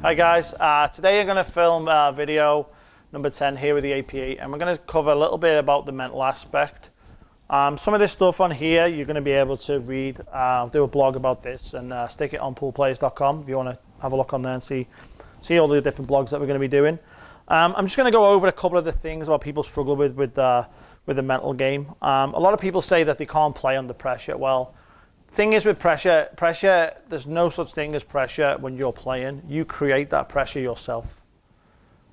Hi guys, today I'm going to film video number 10 here with the APE, and we're going to cover a little bit about the mental aspect. Some of this stuff on here you're going to be able to read. I'll do a blog about this and stick it on poolplayers.com if you want to have a look on there and see all the different blogs that we're going to be doing. I'm just going to go over a couple of the things about people struggle with the mental game. A lot of people say that they can't play under pressure. Well, thing is with pressure, there's no such thing as pressure when you're playing. You create that pressure yourself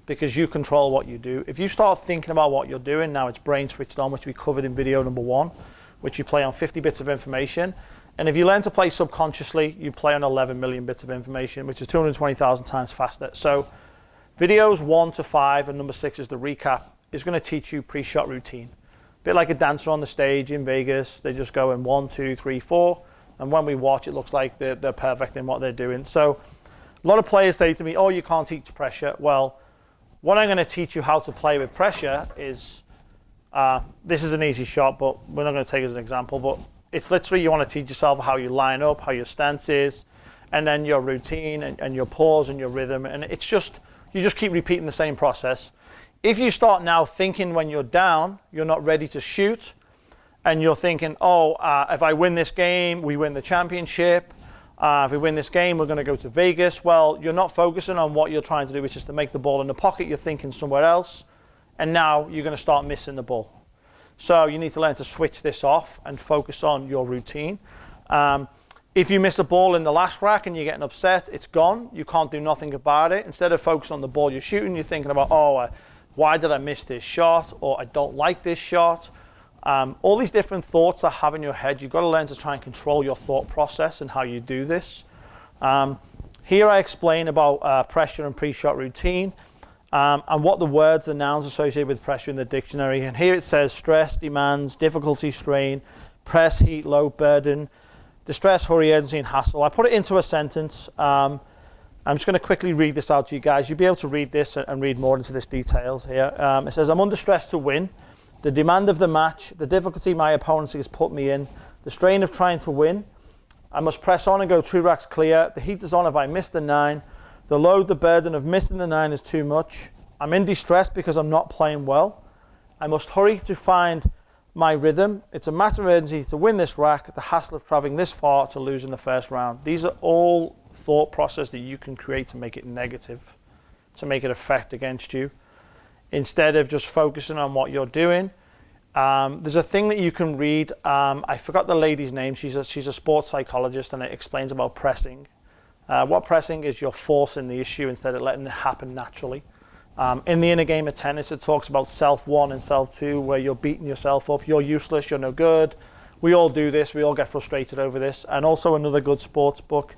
because you control what you do. If you start thinking about what you're doing, now it's brain switched on, which we covered in video number 1, which you play on 50 bits of information. And if you learn to play subconsciously, you play on 11 million bits of information, which is 220,000 times faster. So videos 1 to 5 and number 6 is the recap, is going to teach you pre-shot routine. A bit like a dancer on the stage in Vegas. They just go in 1, 2, 3, 4. And when we watch, it looks like they're perfect in what they're doing. So a lot of players say to me, oh, you can't teach pressure. Well, what I'm going to teach you how to play with pressure is, this is an easy shot, but we're not going to take it as an example, but it's literally you want to teach yourself how you line up, how your stance is, and then your routine and your pause and your rhythm. And it's just, you just keep repeating the same process. If you start now thinking when you're down, you're not ready to shoot, and you're thinking, oh, if I win this game, we win the championship. If we win this game, we're going to go to Vegas. Well, you're not focusing on what you're trying to do, which is to make the ball in the pocket. You're thinking somewhere else, and now you're going to start missing the ball. So you need to learn to switch this off and focus on your routine. If you miss a ball in the last rack and you're getting upset, it's gone. You can't do nothing about it. Instead of focusing on the ball you're shooting, you're thinking about, oh, why did I miss this shot? Or I don't like this shot. All these different thoughts that have in your head, you've got to learn to try and control your thought process and how you do this. Here I explain about pressure and pre-shot routine and what the words, the nouns associated with pressure in the dictionary. And here it says stress, demands, difficulty, strain, press, heat, load, burden, distress, hurry, urgency, and hassle. I put it into a sentence. I'm just going to quickly read this out to you guys. You'll be able to read this and read more into this details here. It says, I'm under stress to win. The demand of the match, the difficulty my opponent has put me in, the strain of trying to win. I must press on and go 2 racks clear. The heat is on if I miss the 9. The load, the burden of missing the 9 is too much. I'm in distress because I'm not playing well. I must hurry to find my rhythm. It's a matter of urgency to win this rack, the hassle of traveling this far to lose in the first round. These are all thought process that you can create to make it negative, to make it affect against you. Instead of just focusing on what you're doing. There's a thing that you can read. I forgot the lady's name. She's a sports psychologist, and it explains about pressing. What pressing is, you're forcing the issue instead of letting it happen naturally. In the inner game of tennis, it talks about self 1 and self 2, where you're beating yourself up. You're useless, you're no good. We all do this. We all get frustrated over this. And also another good sports book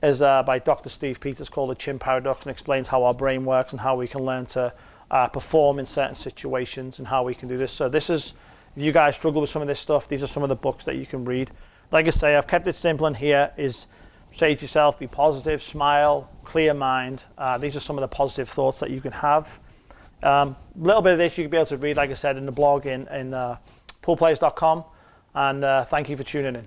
is by Dr. Steve Peters called The Chin Paradox, and explains how our brain works and how we can learn to perform in certain situations and how we can do this. So this is, if you guys struggle with some of this stuff, these are some of the books that you can read. Like I say, I've kept it simple in here. Is say to yourself, be positive, smile, clear mind. These are some of the positive thoughts that you can have. A little bit of this you can be able to read, like I said, in the blog in poolplayers.com. And thank you for tuning in.